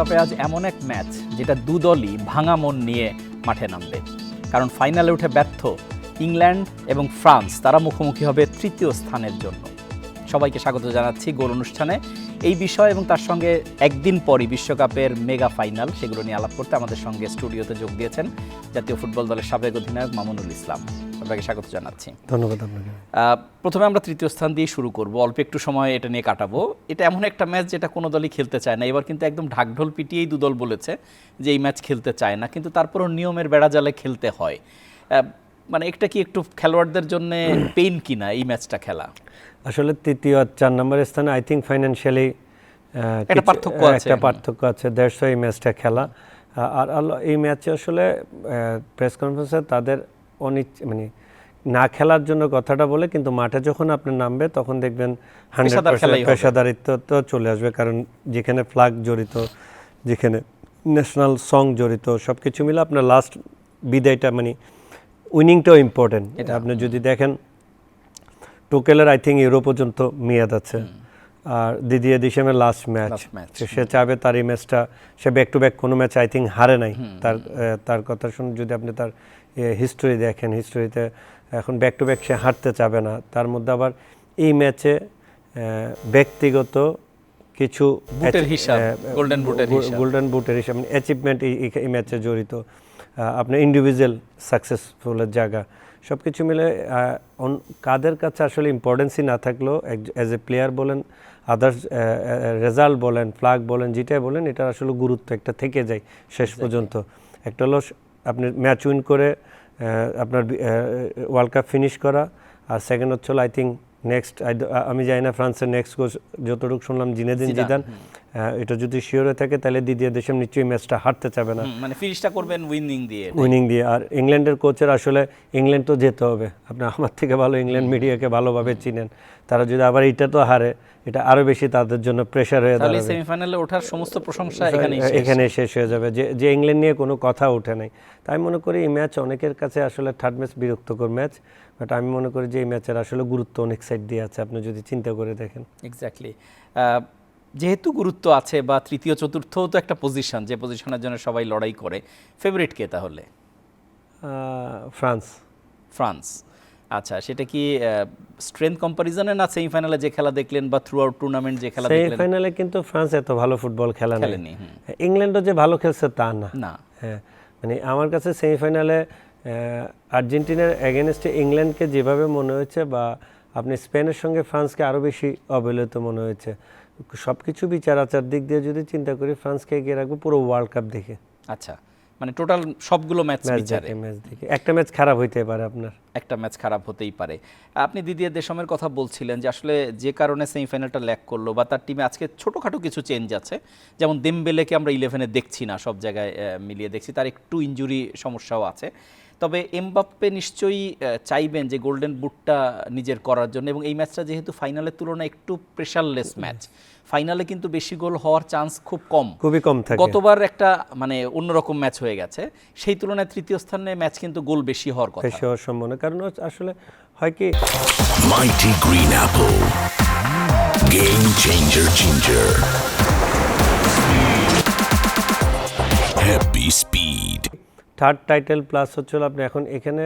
বিশ্বকাপে আজ এমন এক ম্যাচ যেটা দুদলই ভাঙা মন নিয়ে মাঠে নামবে, কারণ ফাইনালে উঠে ব্যর্থ ইংল্যান্ড এবং ফ্রান্স তারা মুখোমুখি হবে তৃতীয় স্থানের জন্য। সবাইকে স্বাগত জানাচ্ছি গোল অনুষ্ঠানে। এই বিষয় এবং তার সঙ্গে একদিন পরই বিশ্বকাপের মেগা ফাইনাল, সেগুলো নিয়ে আলাপ করতে আমাদের সঙ্গে স্টুডিওতে যোগ দিয়েছেন জাতীয় ফুটবল দলের সাবেক অধিনায়ক মামুনুল ইসলাম। আপনাকে স্বাগত জানাচ্ছি। ধন্যবাদ আপনাকে। প্রথমে আমরা তৃতীয় স্থান দিয়ে শুরু করব, অল্প একটু সময় এটা নিয়ে কাটাবো। এটা এমন একটা ম্যাচ যেটা কোনো দলই খেলতে চায় না, এবার কিন্তু একদম ঢাকঢোল পিটিয়েই দুদল বলেছে যে এই ম্যাচ খেলতে চায় না, কিন্তু তারপরও নিয়মের বেড়াজালে খেলতে হয়। মানে একটা কি একটু খেলোয়াড়দের জন্য পেইন কিনা এই ম্যাচটা খেলা? আসলে তৃতীয় আর 4 নম্বরের স্থানে আই থিঙ্ক ফাইন্যান্সিয়ালি একটা পার্থক্য আছে, দেড় এই ম্যাচটা খেলা। আর এই ম্যাচে আসলে প্রেস কনফারেন্সে তাদের মানে না খেলার জন্য কথাটা বলে, কিন্তু মাঠে যখন আপনি নামবে তখন দেখবেন 100% পেশাদারিত্ব তো চলে আসবে, কারণ যেখানে ফ্ল্যাগ জড়িত, যেখানে ন্যাশনাল সং জড়িত, সব কিছু মিলে আপনার লাস্ট বিদায়টা মানে উইনিংটাও ইম্পর্টেন্ট। আপনি যদি দেখেন টোকেলের আই থিঙ্ক ইউরো পর্যন্ত মেয়াদ আছে, আর দিদিয়া দিশামের লাস্ট ম্যাচ, সে চাবে তার এই ম্যাচটা, সে ব্যাক টু ব্যাক কোনো ম্যাচ আই থিঙ্ক হারে নাই। তার কথা শুনে যদি আপনি তার হিস্টোরি দেখেন, হিস্টোরিতে এখন ব্যাক টু ব্যাক সে হারতে চাবে না। তার মধ্যে আবার এই ম্যাচে ব্যক্তিগত কিছু গোল্ডেন বুটের হিসাব অ্যাচিভমেন্ট এই ম্যাচে জড়িত, আপনার ইন্ডিভিজুয়াল সাকসেসফুলের জায়গা, সব কিছু মিলে কাদের কাছে আসলে ইম্পর্টেন্সই না থাকলেও অ্যাজ এ প্লেয়ার বলেন, আদার্স রেজাল্ট বলেন, ফ্ল্যাগ বলেন, যেটাই বলেন, এটার আসলে গুরুত্ব একটা থেকে যায় শেষ পর্যন্ত। একটা হলো আপনি ম্যাচ উইন করে আপনার ওয়ার্ল্ড কাপ ফিনিশ করা, আর সেকেন্ড হচ্ছে আই থিঙ্ক নেক্সট, আমি জানি না ফ্রান্সের নেক্সট কোচ যতটুকু শুনলাম জিনেদিন জিদান, এটা যদি শিওর হয়ে থাকে তাহলে দিদিয়া দেশম নিশ্চয়ই ম্যাচটা হারতে চাবে না, মানে ফিনিশটা করবেন উইনিং দিয়ে। আর ইংল্যান্ডের কোচের আসলে ইংল্যান্ড তো যেতে হবে, আপনি আমার থেকে ভালো ইংল্যান্ড মিডিয়াকে ভালোভাবে চিনেন, তারা যদি আবার এটা তো হারে, এটা আরো বেশি তাদের জন্য প্রেশার হয়ে দাঁড়াবে। সেমিফাইনালে ওঠার সমস্ত প্রশংসা এখানে শেষ হয়ে যাবে, যে ইংল্যান্ড নিয়ে কোনো কথা ওঠে নাই। তাই মনে করি এই ম্যাচ অনেকের কাছে আসলে থার্ড ম্যাচ বিরক্তকর ম্যাচ, বাট আমি মনে করি যে এই ম্যাচের আসলে গুরুত্ব অনেক সাইড দিয়ে আছে, আপনি যদি চিন্তা করে দেখেন। এক্স্যাক্টলি, যেহেতু গুরুত্ব আছে, বা তৃতীয় চতুর্থ তো একটা পজিশন, যে পজিশনের জন্য সবাই লড়াই করে, ফেভারিট কে তাহলে? ফ্রান্স। আচ্ছা, সেটা কি স্ট্রেংথ কম্পারিজনে না সেমিফাইনালে যে খেলা দেখলেন বা থ্রু আউট টুর্নামেন্ট যে খেলা দেখলেন? সেমিফাইনালে কিন্তু ফ্রান্স এত ভালো ফুটবল খেলেনি, ইংল্যান্ডও যে ভালো খেলছে তা না। হ্যাঁ, মানে আমার কাছে সেমিফাইনালে আর্জেন্টিনার এগেনস্টে ইংল্যান্ডকে যেভাবে মনে হয়েছে, বা আপনি স্পেনের সঙ্গে ফ্রান্সকে আরও বেশি অবহেলিত মনে হয়েছে। সব কিছু বিচার আচার দিক দিয়ে যদি চিন্তা করি, ফ্রান্সকে এগিয়ে রাখবো পুরো ওয়ার্ল্ড কাপ দেখে। আচ্ছা, মানে টোটাল সবগুলো ম্যাচ বিচারে একটা ম্যাচ খারাপ হইতে পারে, আপনার একটা ম্যাচ খারাপ হতেই পারে। আপনি দিদিয়া দেশমের কথা বলছিলেন যে আসলে যে কারণে সেমিফাইনালটা ল্যাক করলো, বা তার টিমে আজকে ছোটোখাটো কিছু চেঞ্জ আছে, যেমন দেমবেলেকে আমরা 11-এ দেখছি না, সব জায়গায় মিলিয়ে দেখছি, তার একটু ইনজুরি সমস্যাও আছে। তবে এমবাপ্পে নিশ্চয়ই চাইবেন যে গোল্ডেন বুটটা নিজের করার জন্য, এবং এই ম্যাচটা যেহেতু ফাইনালের তুলনায় একটু প্রেশারলেস ম্যাচ, ফাইনালে কিন্তু বেশি গোল হওয়ার চান্স খুবই কম থাকে। গতবার একটা মানে অন্যরকম ম্যাচ হয়ে গেছে, সেই তুলনায় তৃতীয় স্থানে ম্যাচ কিন্তু গোল বেশি হওয়ার কথা, বেশি হওয়ার সম্ভাবনা। কারণ আসলে হয় কি, Mighty Green Apple Game Changer Ginger Happy Speed third title plus হচ্ছে আপনি এখন এখানে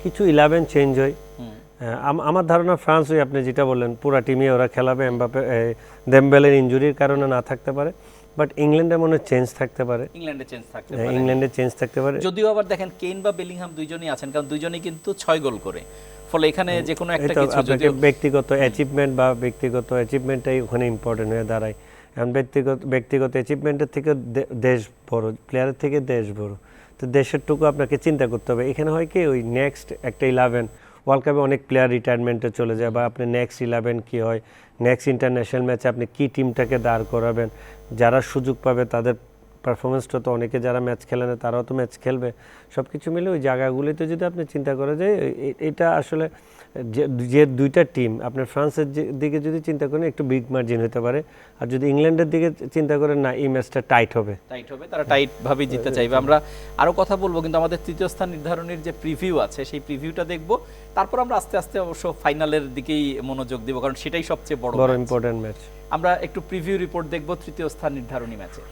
কিছু 11 চেঞ্জ হয়। আমার ধারণা ফ্রান্স ওই আপনি যেটা বললেন পুরা টিমে ওরা খেলাবে, এমবাপ্পে দেমবেলের ইনজুরির কারণে না থাকতে পারে, বাট ইংল্যান্ডের মনে চেঞ্জ থাকতে পারে, ইংল্যান্ডে চেঞ্জ থাকতে পারে। যদিও আবার দেখেন কেইন বা বেলিংহাম দুইজনই আছেন, কারণ দুইজনই কিন্তু 6 গোল করে, ফলে এখানে যে কোনো একটা কিছু যদি ব্যক্তিগত অ্যাচিভমেন্টটাই ওখানে ইম্পর্টেন্ট হয়ে দাঁড়ায়। এখন ব্যক্তিগত অ্যাচিভমেন্টের থেকে দেশ বড়, প্লেয়ারের থেকে দেশ বড়, তো দেশের টুকু আপনাকে চিন্তা করতে হবে। এখানে হয় কি, ওই নেক্সট একটা 11 ওয়ার্ল্ড কাপে অনেক প্লেয়ার রিটায়ারমেন্টে চলে যায়, বা আপনি নেক্সট 11 কী হয়, নেক্সট ইন্টারন্যাশনাল ম্যাচে আপনি কী টিমটাকে দাঁড় করাবেন, যারা সুযোগ পাবে তাদের পারফরমেন্সটা তো অনেকে যারা ম্যাচ খেলে না তারাও তো ম্যাচ খেলবে, সব কিছু মিলে ওই জায়গাগুলিতে যদি আপনি চিন্তা করে যে এটা আসলে যে দুইটা টিম আপনার ফ্রান্সের দিকে যদি চিন্তা করেন একটু বিগ মার্জিন হতে পারে, আর যদি ইংল্যান্ডের দিকে চিন্তা করেন না এই ম্যাচটা টাইট হবে, তারা টাইট ভাবে জিততে চাইবে। আমরা আরো কথা বলবো, কিন্তু আমাদের তৃতীয় স্থান নির্ধারণের যে প্রিভিউ আছে সেই প্রিভিউটা দেখবো, তারপর আমরা আস্তে আস্তে অবশ্য ফাইনালের দিকেই মনোযোগ দিব, কারণ সেটাই সবচেয়ে বড় ইম্পর্টেন্ট ম্যাচ। আমরা একটু প্রিভিউ রিপোর্ট দেখবো তৃতীয় স্থান নির্ধারণী ম্যাচের।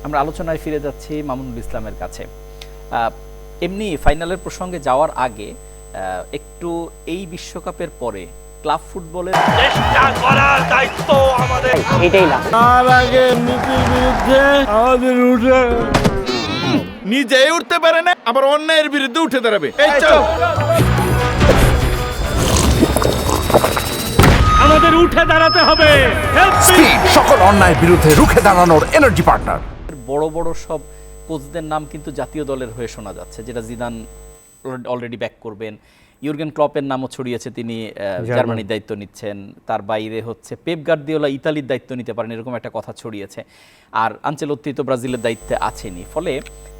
আমরা আলোচনায় ফিরে যাচ্ছি মামুনুল ইসলামের কাছে। এমনি ফাইনালের প্রসঙ্গে যাওয়ার আগে একটু এই বিশ্বকাপের পরে ক্লাব ফুটবলের চেষ্টা করার দায়িত্ব আমাদের, এটাই না। তার আগে নীতির বিরুদ্ধে আমাদের উঠে নিজেই উঠতে পারে না, আবার অন্যের বিরুদ্ধে উঠে দাঁড়াবে। এই চল, আমাদের উঠে দাঁড়াতে হবে। স্পিড সকল অন্যায়ের বিরুদ্ধে রুখে দাঁড়ানোর এনার্জি পার্টনার। বড় বড় সব কোচদের নাম কিন্তু জাতীয় দলের হয়ে শোনা যাচ্ছে, যেটা জিদান অলরেডি ব্যাক করবেন। ইউর্গেন ক্লপের নামও ছড়িয়েছে, তিনি জার্মানির দায়িত্ব নিচ্ছেন। তার বাইরে হচ্ছে পেপ গার্দিওলা ইতালির দায়িত্ব নিতে পারেন, এরকম একটা কথা ছড়িয়েছে। আর আনচেলত্তি তো ব্রাজিলের দায়িত্বে আছেনই। ফলে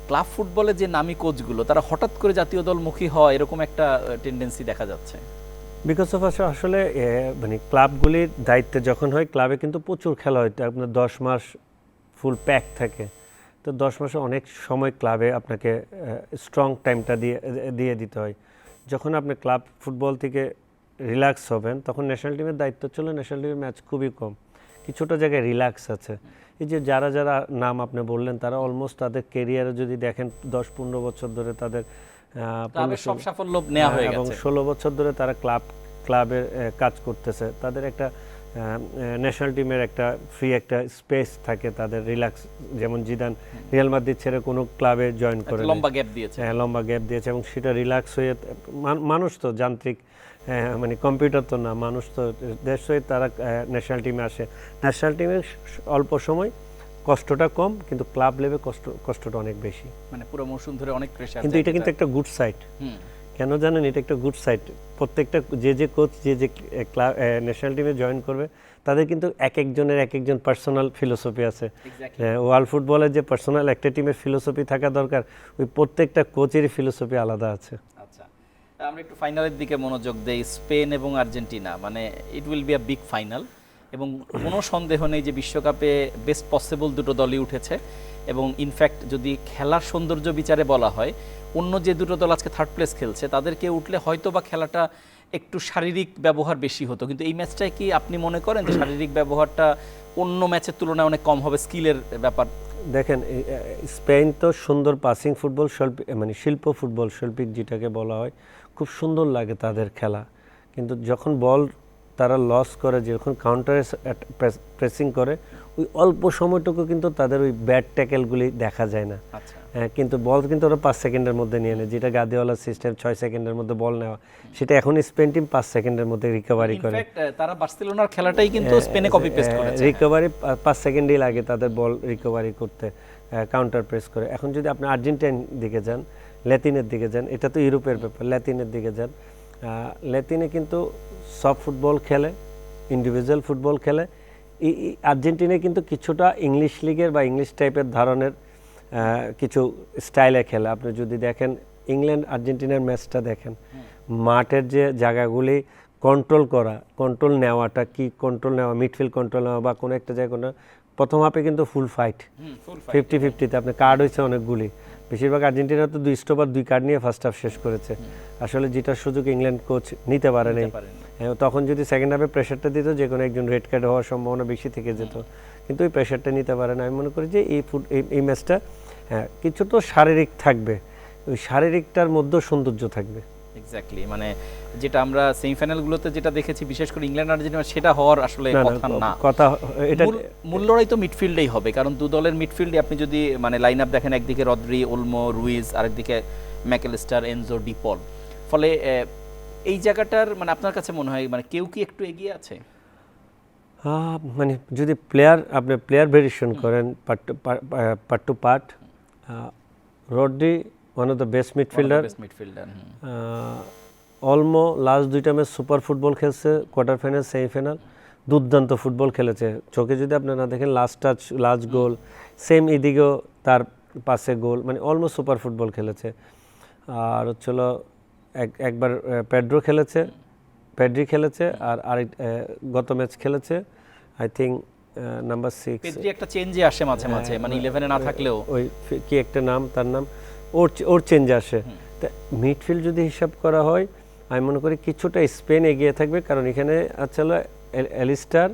ক্লাব ফুটবলে যে নামী কোচগুলো তারা হঠাৎ করে জাতীয় দলমুখী হওয়া, এরকম একটা টেন্ডেন্সি দেখা যাচ্ছে। বিকজ অফ আসলে মানে ক্লাবগুলির দায়িত্বে যখন হয়, ক্লাবে কিন্তু প্রচুর খেলা হয়, আপনার 10 মাস ফুল প্যাক থাকে, তো 10 মাসে অনেক সময় ক্লাবে আপনাকে স্ট্রং টাইমটা দিয়ে দিতে হয়। যখন আপনি ক্লাব ফুটবল থেকে রিল্যাক্স হবেন, তখন ন্যাশনাল টিমের দায়িত্ব চলে, ন্যাশনাল টিমের ম্যাচ খুবই কম, কিছুটা জায়গায় রিল্যাক্স আছে। এই যে যারা যারা নাম আপনি বললেন, তারা অলমোস্ট তাদের কেরিয়ারে যদি দেখেন 10-15 বছর ধরে তাদের সব সাফল্য নেওয়া হয়ে গেছে এবং 16 বছর ধরে তারা ক্লাবে কাজ করতেছে, তাদের একটা ন্যাশনাল টিমের একটা ফ্রি একটা স্পেস থাকে, তাদের রিল্যাক্স। যেমন জিদান রিয়াল মাদ্রিদ ছেড়ে কোনো ক্লাবে জয়েন করে লম্বা গ্যাপ দিয়েছে, লম্বা গ্যাপ দিয়েছে, এবং সেটা রিল্যাক্স হয়ে, মানুষ তো যান্ত্রিক, মানে কম্পিউটার তো না, মানুষ তো দেশ হয়ে তারা ন্যাশনাল টিমে আসে। ন্যাশনাল টিমে অল্প সময়, কষ্টটা কম, কিন্তু ক্লাব লেভে কষ্টটা অনেক বেশি, মানে পুরো মৌসুম ধরে অনেক প্রেসার। কিন্তু এটা কিন্তু একটা গুড সাইড। কেন জানেন, এটা একটা গুড সাইড। প্রত্যেকটা যে কোচ যে ক্লাব ন্যাশনাল টিমে জয়েন করবে, তাদের কিন্তু এক একজন পার্সোনাল ফিলোসফি আছে। ওয়ার্ল্ড ফুটবলের যে পার্সোনাল একটা টিমের ফিলোসফি থাকা দরকার, ওই প্রত্যেকটা কোচেরই ফিলোসফি আলাদা আছে। আচ্ছা, আমরা একটু ফাইনালের দিকে মনোযোগ দেই। স্পেন এবং আর্জেন্টিনা, মানে it will be a big final, এবং কোনো সন্দেহ নেই যে বিশ্বকাপে বেস্ট পসিবল দুটো দলই উঠেছে। এবং ইনফ্যাক্ট যদি খেলার সৌন্দর্য বিচারে বলা হয়, অন্য যে দুটো দল আজকে থার্ড প্লেস খেলছে, তাদেরকে উঠলে হয়তো বা খেলাটা একটু শারীরিক ব্যবহার বেশি হতো, কিন্তু এই ম্যাচটায় কি আপনি মনে করেন যে শারীরিক ব্যবহারটা অন্য ম্যাচের তুলনায় অনেক কম হবে, স্কিলের ব্যাপার? দেখেন, স্পেন তো সুন্দর পাসিং ফুটবল, মানে শিল্প ফুটবল, শৈল্পিক যেটাকে বলা হয়, খুব সুন্দর লাগে তাদের খেলা। কিন্তু যখন বল তারা লস করে, যখন কাউন্টারে প্রেসিং করে ওই অল্প সময়টুকু কিন্তু তাদের ওই ব্যাড ট্যাকেলগুলি দেখা যায় না। আচ্ছা, কিন্তু বল কিন্তু ওরা 5 সেকেন্ডের মধ্যে নিয়ে নেয়, যেটা গার্দিওলার সিস্টেম 6 সেকেন্ডের মধ্যে বল নেওয়া, সেটা এখন স্পেন টিম 5 সেকেন্ডের মধ্যে রিকভারি করে। ইনফ্যাক্ট তারা বার্সেলোনার খেলাটাই কিন্তু স্পেনে কপি পেস্ট করেছে। রিকভারি 5 সেকেন্ডই লাগে তাদের বল রিকভারি করতে, কাউন্টার প্রেস করে। এখন যদি আপনি আর্জেন্টাইন দিকে যান, ল্যাতিনের দিকে যান, এটা তো ইউরোপের ব্যাপার, ল্যাতিনের দিকে যান, ল্যাতিনে কিন্তু সব ফুটবল খেলে, ইন্ডিভিজুয়াল ফুটবল খেলে। এই আর্জেন্টিনা কিন্তু কিছুটা ইংলিশ লিগের বা ইংলিশ টাইপের ধরনের কিছু স্টাইলে খেলে। আপনি যদি দেখেন ইংল্যান্ড আর্জেন্টিনার ম্যাচটা দেখেন, মাঠের যে জায়গাগুলি কন্ট্রোল নেওয়াটা, কি কন্ট্রোল নেওয়া, মিডফিল্ড কন্ট্রোল নেওয়া বা কোনো একটা জায়গায়, প্রথম হাফে কিন্তু ফুল ফাইট 50-50-তে আপনি কার্ড হয়েছে অনেকগুলি। বেশিরভাগ আর্জেন্টিনা তো 2 স্টপ আর 2 কার্ড নিয়ে ফার্স্ট হাফ শেষ করেছে। আসলে যেটার সুযোগ ইংল্যান্ড কোচ নিতে পারে নাই। তখন যদি সেকেন্ড হাফে প্রেশারটা দিত, যে কোনো একজন রেড কার্ড হওয়ার সম্ভাবনা বেশি থেকে যেত, কিন্তু ওই প্রেশারটা নিতে পারে না। আমি মনে করি যে এই ম্যাচটা কিছু তো শারীরিক থাকবে, ওই শারীরিকটার মধ্যেও সৌন্দর্য থাকবে। এক্স্যাক্টলি, মানে যেটা আমরা সেমিফাইনালগুলোতে যেটা দেখেছি, বিশেষ করে ইংল্যান্ড আর্জেন্টিনা, সেটা হওয়ার আসলে কথা এটা মূল লড়াই তো মিডফিল্ডেই হবে, কারণ দু দলের মিডফিল্ডে আপনি যদি মানে লাইন আপ দেখেন, একদিকে রদ্রি, ওলমো, রুইজ, আরেকদিকে ম্যাকেলিস্টার, এনজো, ডিপল। ফলে এই জায়গাটার মানে আপনার কাছে মনে হয় মানে কেউ কি একটু এগিয়ে আছে? মানে যদি আপনি প্লেয়ার ভেরিয়েশন করেন part to part, Rodri one of the best midfielder. Olmo last 2টা ম্যাচ সুপার ফুটবল খেলছে, কোয়ার্টার ফাইনাল, সেমিফাইনাল, দুর্দান্ত ফুটবল খেলেছে। চোখে যদি আপনি না দেখেন, last touch, last goal, same এদিকেও তার পাশে গোল, মানে অলমোস্ট সুপার ফুটবল খেলেছে। আর হচ্ছিল একবার পেড্রি খেলেছে, আর গত ম্যাচ খেলেছে আই থিঙ্ক নাম্বার 6, পেড্রি একটা চেঞ্জে আসে মাঝে মাঝে, মানে 11-এ না থাকলেও ওই কি একটা নাম, তার নাম ওর চেঞ্জ আসে। তা মিডফিল্ড যদি হিসাব করা হয়, আমি মনে করি কিছুটা স্পেন এগিয়ে থাকবে, কারণ এখানে আছে এলিস্টার,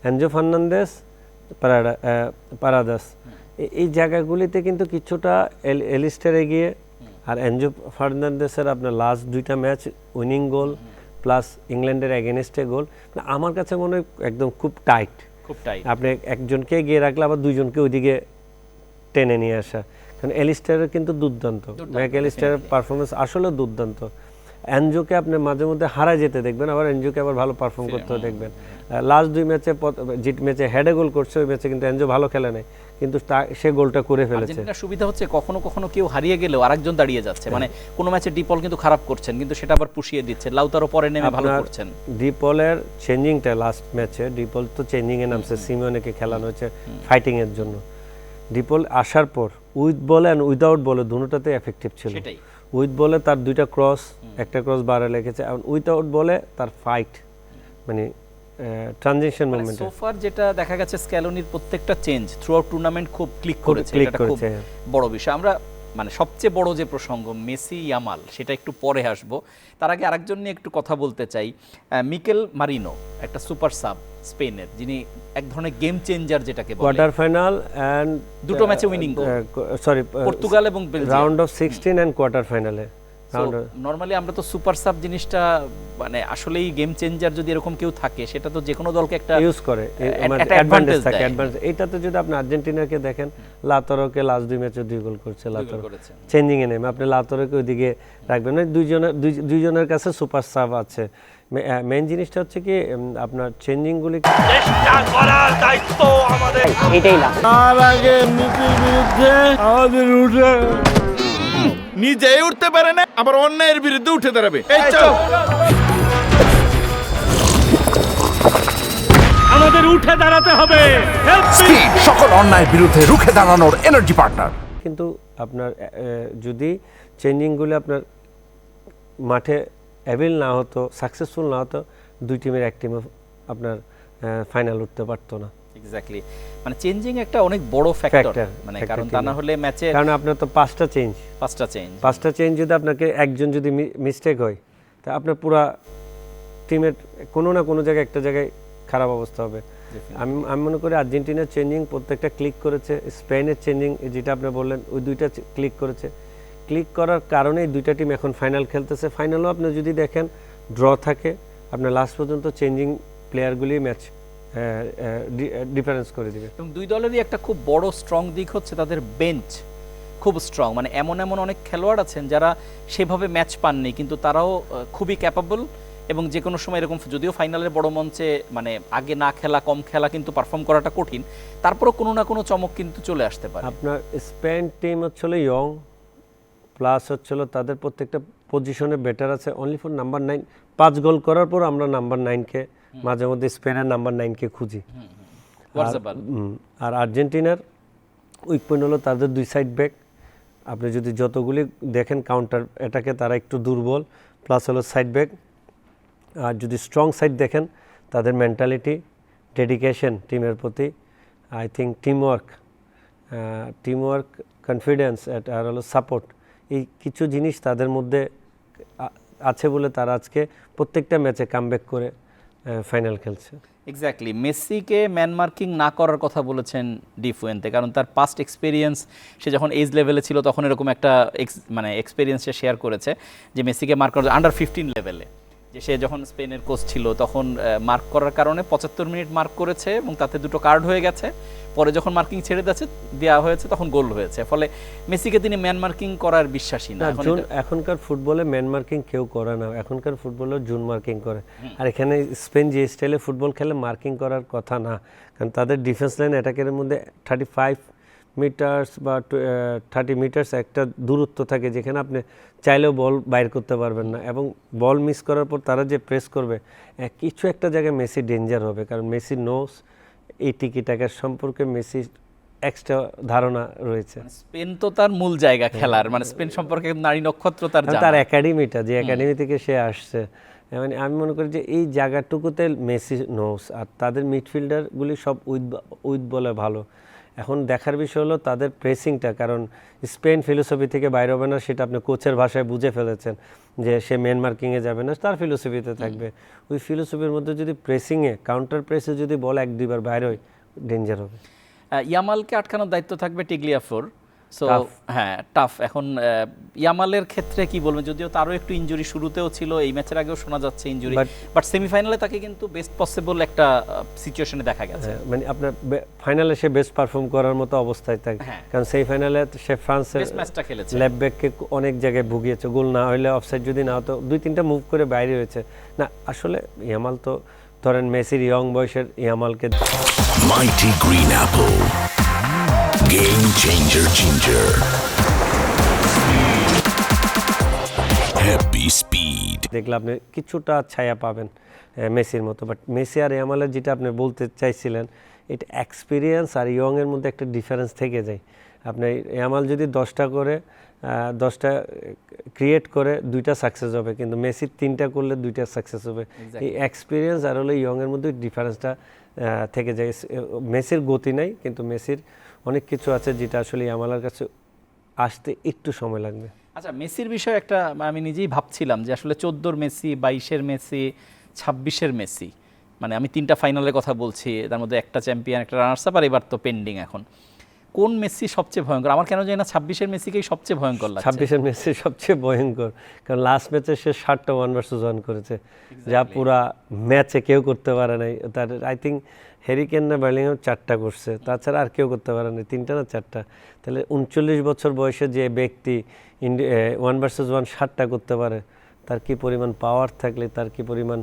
এনজো ফার্নান্দেস, পারাদাস। এই জায়গাগুলিতে কিন্তু কিছুটা এলিস্টার এগিয়ে, আর এনজো ফার্নান্দেসের আপনার লাস্ট 2টা ম্যাচ উইনিং গোল প্লাস ইংল্যান্ডের এগেনস্টে গোল, আমার কাছে মনে হয় একদম খুব টাইট। আপনি একজনকে এগিয়ে রাখলে আবার 2জনকে ওইদিকে টেনে নিয়ে আসা, কারণ এলিস্টারের কিন্তু দুর্দান্ত, ম্যাকঅ্যালিস্টারের পারফরমেন্স আসলে দুর্দান্ত। এনজোকে আপনি মাঝে মধ্যে হারা যেতে দেখবেন, আবার এনজোকে আবার ভালো পারফর্ম করতেও দেখবেন। লাস্ট 2 ম্যাচে যে ম্যাচে হেডে গোল করছে, ওই ম্যাচে কিন্তু এনজো ভালো খেলে নাই, কিন্তু সে গোলটা করে ফেলেছে। আর্জেন্টিনার সুবিধা হচ্ছে কখনো কখনো কেউ হারিয়ে গেলেও আরেকজন দাঁড়িয়ে যাচ্ছে, মানে কোনো ম্যাচে ডিপল কিন্তু খারাপ করছেন, কিন্তু সেটা আবার পুষিয়ে দিচ্ছে, লাউতারও পরে নেমে ভালো করছেন। ডিপলের চেঞ্জিংটা লাস্ট ম্যাচে, ডিপল তো চেঞ্জিং এ নামছে, সিমিওনেকে খেলানো হয়েছে ফাইটিং এর জন্য। ডিপল আসার পর উইথ বল এন্ড উইদাউট বলে দুটোটাতে এফেক্টিভ ছিল। উইথ বলে তার 2টা ক্রস, একটা ক্রস বারে লেগেছে, এবং উইদাউট বলে তার ফাইট, মানে ট্রানজিশন মুভমেন্ট। সোফার যেটা দেখা গেছে, স্ক্যালোনির প্রত্যেকটা চেঞ্জ থ্রু আউট টুর্নামেন্ট খুব ক্লিক করেছে, এটা খুব বড় বিষয়। আমরা মানে সবচেয়ে বড় যে প্রসঙ্গ মেসি ইয়ামাল, সেটা একটু পরে আসবো, তার আগে আরেকজন নিয়ে একটু কথা বলতে চাই। মিকেল মারিনো, একটা সুপার সাব স্পেনের, যিনি এক ধরনের গেম চেঞ্জার যেটাকে বলে। কোয়ার্টার ফাইনাল এন্ড 2টো ম্যাচে উইনিং গোল, সরি পর্তুগাল এবং Belgium, round of 16 and quarter ফাইনালে। নরমালি আমরা তো সুপার সাব জিনিসটা মানে আসলেই গেম চেঞ্জার যদি এরকম কেউ থাকে, সেটা তো যে কোনো দলকে একটা ইউজ করে, অ্যাডভান্টেজ থাকে। এইটাতে যদি আপনি আর্জেন্টিনাকে দেখেন, লাতারোকে লাস্ট 2 ম্যাচে 2 গোল করছে, লাতারো চেঞ্জিং এ নেমে, আপনি লাতারোকে ওইদিকে রাখবেন না, দুইজনের কাছে সুপার সাব আছে। মেইন জিনিসটা হচ্ছে কি, আপনার চেঞ্জিংগুলি চেষ্টা করার দায়িত্ব আমাদের, এটাই না। তার আগে নীতির বিরুদ্ধে আমাদের উঠে নিজেই উঠতে পারে না, আবার অন্যায়ের বিরুদ্ধে উঠে দাঁড়াবে। এই চল, আমাদের উঠে দাঁড়াতে হবে। স্পিড সকল অন্যায়ের বিরুদ্ধে রুখে দাঁড়ানোর এনার্জি পার্টনার। কিন্তু আপনার যদি চেঞ্জিংগুলি আপনার মাঠে অ্যাভেল না হতো, সাকসেসফুল না হতো, 2 টিমের এক টিমও আপনার ফাইনাল উঠতে পারতো না। এক্স্যাক্টলি, মানে চেঞ্জিং একটা অনেক বড় ফ্যাক্টর, মানে কারণ তা না হলে ম্যাচে, কারণ আপনার তো 5টা চেঞ্জ যদি আপনাকে একজন যদি মিস্টেক হয়, তা আপনার পুরা টিমের কোনো না কোনো জায়গায় একটা জায়গায় খারাপ অবস্থা হবে। আমি মনে করি আর্জেন্টিনার চেঞ্জিং প্রত্যেকটা ক্লিক করেছে, স্পেনের চেঞ্জিং যেটা আপনি বললেন, ওই 2টা ক্লিক করেছে। ক্লিক করার কারণেই 2টা টিম এখন ফাইনাল খেলতেছে। ফাইনালও আপনি যদি দেখেন ড্র থাকে, আপনার লাস্ট পর্যন্ত চেঞ্জিং প্লেয়ারগুলি ম্যাচ ডিফারেন্স করে দিবে। এবং দুই দলেরই একটা খুব বড় স্ট্রং দিক হচ্ছে তাদের বেঞ্চ খুব স্ট্রং, মানে এমন অনেক খেলোয়াড় আছেন যারা সেভাবে ম্যাচ পাননি কিন্তু তারাও খুবই ক্যাপাবল এবং যে কোনো সময় এরকম, যদিও ফাইনালের বড় মঞ্চে মানে আগে না খেলা কম খেলা কিন্তু পারফর্ম করাটা কঠিন, তারপরও কোনো না কোনো চমক কিন্তু চলে আসতে পারে। আপনার স্পেন টিম হচ্ছিল ইয়ং, প্লাস হচ্ছিল তাদের প্রত্যেকটা পজিশনে বেটার আছে। অনলি ফর নাম্বার 9 5 গোল করার পর আমরা নাম্বার 9-কে মাঝে মধ্যে স্পেনের নাম্বার 9-কে খুঁজি। আর আর্জেন্টিনার উইক পয়েন্ট হলো তাদের 2 সাইড ব্যাক। আপনি যদি যতগুলি দেখেন কাউন্টার এটাকে তারা একটু দুর্বল, প্লাস হলো সাইড ব্যাক। আর যদি স্ট্রং সাইড দেখেন তাদের মেন্টালিটি, ডেডিকেশন টিমের প্রতি, আই থিঙ্ক টিমওয়ার্ক, কনফিডেন্স আর হলো সাপোর্ট, এই কিছু জিনিস তাদের মধ্যে আছে বলে তারা আজকে প্রত্যেকটা ম্যাচে কামব্যাক করে ফাইনাল খেলছে। এক্স্যাক্টলি, মেসিকে ম্যান মার্কিং না করার কথা বলেছেন ডি ফুয়েন্তে, কারণ তার পাস্ট এক্সপিরিয়েন্স, সে যখন এজ লেভেলে ছিল তখন এরকম একটা এক্সপিরিয়েন্স সে শেয়ার করেছে যে মেসিকে মার্ক করা আন্ডার 15 লেভেলে, যে সে যখন স্পেনের কোচ ছিল তখন মার্ক করার কারণে 75 মিনিট মার্ক করেছে এবং তাতে 2টো কার্ড হয়ে গেছে। পরে যখন মার্কিং ছেড়ে দেওয়া হয়েছে তখন গোল হয়েছে, ফলে মেসিকে তিনি ম্যান মার্কিং করার বিশ্বাসী না। এখনকার ফুটবলে ম্যান মার্কিং কেউ করে না, এখনকার ফুটবলে জুন মার্কিং করে। আর এখানে স্পেন যে স্টাইলে ফুটবল খেলে মার্কিং করার কথা না, কারণ তাদের ডিফেন্স লাইন অ্যাটাকের মধ্যে 35 মিটার্স বা 30 মিটার্স একটা দূরত্ব থাকে যেখানে আপনি চাইলেও বল বাইর করতে পারবেন না, এবং বল মিস করার পর তারা যে প্রেস করবে কিছু একটা জায়গায় মেসি ডেঞ্জার হবে, কারণ মেসি নোস এই টিকি টাকার সম্পর্কে মেসির এক্সট্রা ধারণা রয়েছে। স্পেন তো তার মূল জায়গা খেলার, মানে স্পেন সম্পর্কে নারী নক্ষত্র তার একাডেমিটা, যে একাডেমি থেকে সে আসছে, মানে আমি মনে করি যে এই জায়গাটুকুতে মেসি নোস। আর তাদের মিডফিল্ডারগুলি সব উইথ বলে ভালো। এখন দেখার বিষয় হলো তাদের প্রেসিংটা, কারণ স্পেন ফিলোসফি থেকে বাইরে হবে না, সেটা আপনি কোচের ভাষায় বুঝে ফেলেছেন যে সে মেন মার্কিংয়ে যাবে না, তার ফিলোসফিতে থাকবে। ওই ফিলোসফির মধ্যে যদি প্রেসিংয়ে কাউন্টার প্রেসে যদি বল 1-2 বার বাইরে হয়, ডেঞ্জার হবে। ইয়ামালকে আটকানোর দায়িত্ব থাকবে টিগলিয়াফোর। সো হ্যাঁ, টাফ। এখন ইয়ামালের ক্ষেত্রে কি বলবেন, যদিও তারও একটু ইনজুরি শুরুতেও ছিল, এই ম্যাচের আগেও শোনা যাচ্ছে ইনজুরি, বাট সেমিফাইনালে তাকে কিন্তু বেস্ট পসিবল একটা সিচুয়েশনে দেখা গেছে। মানে আপনার ফাইনালে সে বেস্ট পারফর্ম করার মতো অবস্থায় থাকে, কারণ সেমিফাইনালে সে ফ্রান্সের ম্যাচটা খেলেছে, লেফট ব্যাককে অনেক জায়গায় ভুগিয়েছে, গোল না হলে অফসাইড যদি না হতো 2-3টা মুভ করে বাইরে হয়েছে। না আসলে ইয়ামাল তো ধরেন মেসির ইয়ং বয়সের ইয়ামালকে Mighty Green Apple Game Changer Ginger Happy Speed দেখলে আপনি কিছুটা ছায়া পাবেন মেসির মতো, বাট মেসি আর ইয়ামালের যেটা আপনি বলতে চাইছিলেন, এটা এক্সপিরিয়েন্স আর ইয়ং এর মধ্যে একটা ডিফারেন্স থেকে যায়। আপনি ইয়ামাল যদি 10টা করে 10টা ক্রিয়েট করে 2টা সাকসেস হবে, কিন্তু মেসি 3টা করলে 2টা সাকসেস হবে। এই এক্সপিরিয়েন্স আর হলো ইয়ং এর মধ্যে ডিফারেন্সটা থেকে যায়। মেসির গতি নাই, কিন্তু মেসির অনেক কিছু আছে যেটা আসলে ইয়ামালের কাছে আসতে একটু সময় লাগবে। আচ্ছা, মেসির বিষয়ে একটা আমি নিজেই ভাবছিলাম যে আসলে 14 মেসি, 22 মেসি, 26 মেসি, মানে আমি 3টা ফাইনালের কথা বলছি, তার মধ্যে একটা চ্যাম্পিয়ন, একটা রানার্স আপ, আর এবার তো পেন্ডিং। এখন কোন মেসি সবচেয়ে ভয়ঙ্কর? আমার কেন জানি না 26 মেসিকেই সবচেয়ে ভয়ঙ্কর লাগছে। 26 মেসি সবচেয়ে ভয়ঙ্কর, কারণ লাস্ট ম্যাচে সে 7টা 1-1 করেছে, যা পুরা ম্যাচে কেউ করতে পারে নাই। তার আই থিঙ্ক হ্যারি কেন না বার্লিংহাম 4টা করছে, তাছাড়া আর কেউ করতে পারে নাই, 3টা না 4টা। তাহলে 39 বছর বয়সে যে ব্যক্তি 1-1 7টা করতে পারে, তার কি পরিমাণ পাওয়ার থাকলে, তার কি পরিমাণ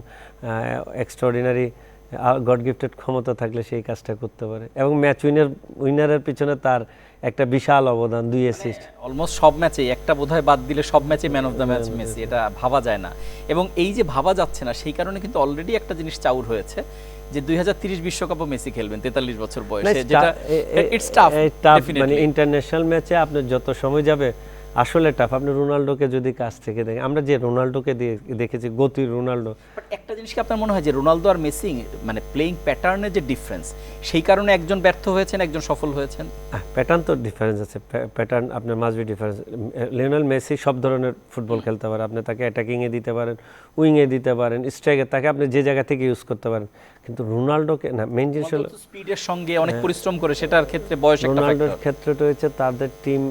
এক্সট্রাঅর্ডিনারি গড গিফটেড ক্ষমতা থাকলে সেই কাজটা করতে পারে। এবং ম্যাচ উইনারের পিছনে তার একটা বিশাল অবদান, 2 অ্যাসিস্ট অলমোস্ট সব ম্যাচে, একটা বোধহয় বাদ দিলে সব ম্যাচে man of the match Messi, এটা ভাবা যায় না। এবং এই যে ভাবা যাচ্ছে না, সেই কারণে কিন্তু অলরেডি একটা জিনিস চাউর হয়েছে যে 2030 বিশ্বকাপও মেসি খেলবেন 43 বছর বয়সে, যেটা ইটস টাফ। মানে ইন্টারন্যাশনাল ম্যাচে আপনার যত সময় যাবে আসলে টাফ। আপনি রোনাল্ডোকে যদি কাছ থেকে দেখেন, আমরা যে রোনাল্ডোকে দেখেছি, গতির রোনাল্ডো, বাট একটা জিনিস কি আপনার মনে হয় যে রোনালদো আর মেসি মানে প্লেইং প্যাটার্নের যে ডিফারেন্স, সেই কারণে একজন ব্যর্থ হয়েছেন, একজন সফল হয়েছেন? প্যাটার্ন তো ডিফারেন্স আছে, প্যাটার্ন আপনার must be difference. Lionel Messi সব ধরনের ফুটবল খেলতে পারে, আপনি তাকে অ্যাটাকিংয়ে দিতে পারেন, উইংয়ে দিতে পারেন, স্ট্রাইকে, তাকে আপনি যে জায়গা থেকে ইউজ করতে পারেন। কিন্তু রোনাল্ডোকে না, মেইন জিনিস হলো স্পিডের সঙ্গে অনেক পরিশ্রম করে, সেটার ক্ষেত্রে বয়স একটা ফ্যাক্টর। রোনাল্ডোর ক্ষেত্রটা হচ্ছে তাদের টিম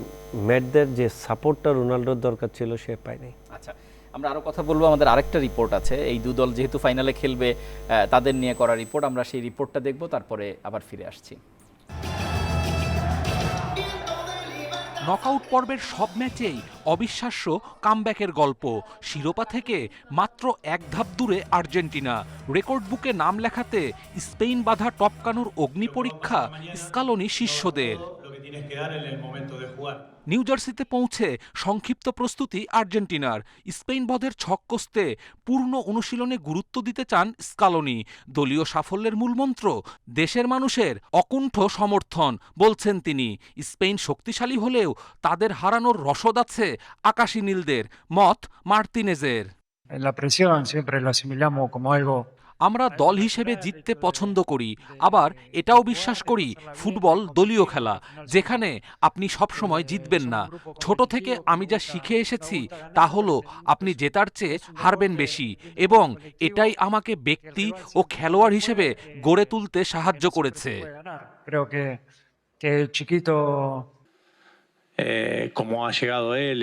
মেটদের যে সাপোর্টটা রোনাল্ডোর দরকার ছিল সে পায় নাই। আচ্ছা, আমরা আরো কথা বলবো, আমাদের আরেকটা রিপোর্ট আছে, এই দু দল যেহেতু ফাইনালে খেলবে তাদের নিয়ে করা রিপোর্ট, আমরা সেই রিপোর্টটা দেখব, তারপরে আবার ফিরে আসছি। নকআউট পর্বের সব ম্যাচেই অবিশ্বাস্য কামব্যাকের গল্প। শিরোপা থেকে মাত্র এক ধাপ দূরে আর্জেন্টিনা। রেকর্ড বুকে নাম লেখাতে স্পেন বাধা টপকানোর অগ্নি পরীক্ষা স্কালোনি শিষ্যদের। নিউ জার্সিতে পৌঁছে সংক্ষিপ্ত প্রস্তুতি আর্জেন্টিনার। স্পেন বধের ছক কষতে পূর্ণ অনুশীলনে গুরুত্ব দিতে চান স্কালোনি। দলীয় সাফল্যের মূলমন্ত্র দেশের মানুষের অকুণ্ঠ সমর্থন, বলছেন তিনি। স্পেন শক্তিশালী হলেও তাদের হারানোর রসদ আছে আকাশী নীলদের, মত মার্তিনেজের। La presión siempre la asimilamos como algo. আমরা দল হিসেবে জিততে পছন্দ করি, আবার এটাও বিশ্বাস করি ফুটবল দলীয় খেলা, যেখানে আপনি সবসময় জিতবেন না। ছোট থেকে আমি যা শিখে এসেছি তা হলো আপনি জেতার চেয়ে হারবেন বেশি, এবং এটাই আমাকে ব্যক্তি ও খেলোয়াড় হিসেবে গড়ে তুলতে সাহায্য করেছে। Creo que el chiquito como ha llegado él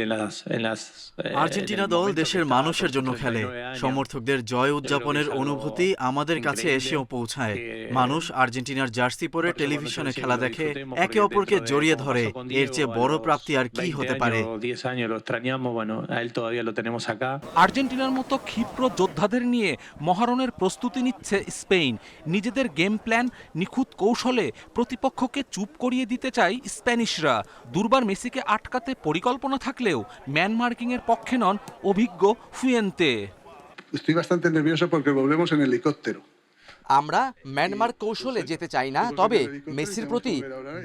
Argentina দল দেশের মানুষের জন্য খেলে। সমর্থকদের জয় উদযাপনের অনুভূতি আমাদের কাছে এসেও পৌঁছায়। মানুষ আর্জেন্টিনার জার্সি পরে টেলিভিশনে খেলা দেখে, একে অপরকে জড়িয়ে ধরে। এর চেয়ে বড় প্রাপ্তি আর কি হতে পারে? আর্জেন্টিনার মতো ক্ষিপ্র যোদ্ধাদের নিয়ে মহারণের প্রস্তুতি নিচ্ছে স্পেন। নিজেদের গেম প্ল্যান নিখুঁত কৌশলে প্রতিপক্ষকে চুপ করিয়ে দিতে চায় স্প্যানিশরা। দুর্বার মেসিকে আটকাতে পরিকল্পনা থাকলেও ম্যান মার্কিং এর পক্ষে নন অভিজ্ঞ Fuente. Estoy bastante nervioso porque volvemos en helicóptero. আমরা ম্যানমার্ক কৌশলে যেতে চাই না, তবে মেসির প্রতি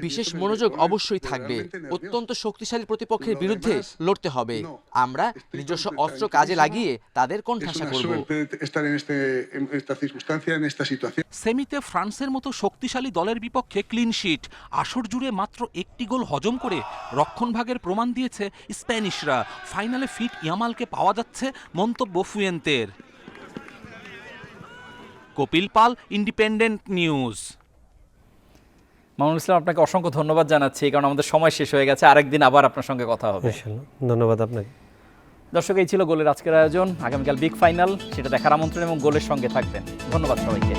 বিশেষ মনোযোগ অবশ্যই থাকবে। অত্যন্ত শক্তিশালী প্রতিপক্ষের বিরুদ্ধে লড়তে হবে। আমরা নিজস্ব অস্ত্র কাজে লাগিয়ে তাদের কোণঠাসা করব। সেমিতে ফ্রান্সের মতো শক্তিশালী দলের বিপক্ষে ক্লিন শিট। আসর জুড়ে মাত্র একটি গোল হজম করে রক্ষণভাগের প্রমাণ দিয়েছে স্প্যানিশরা। ফাইনালে ফিট ইয়ামালকে পাওয়া যাচ্ছে, মন্তব্য ফুয়েন্তের। কপিল পাল, ইন্ডিপেন্ডেন্ট নিউজ। মামুনুল ইসলাম, আপনাকে অসংখ্য ধন্যবাদ জানাচ্ছি, কারণ আমাদের সময় শেষ হয়ে গেছে। আরেকদিন আবার আপনার সঙ্গে কথা হবে। ধন্যবাদ আপনাকে। দর্শক, এই ছিল গোলের আজকের আয়োজন। আগামীকাল বিগ ফাইনাল, সেটা দেখার আমন্ত্রণ এবং গোলের সঙ্গে থাকবেন। ধন্যবাদ সবাইকে।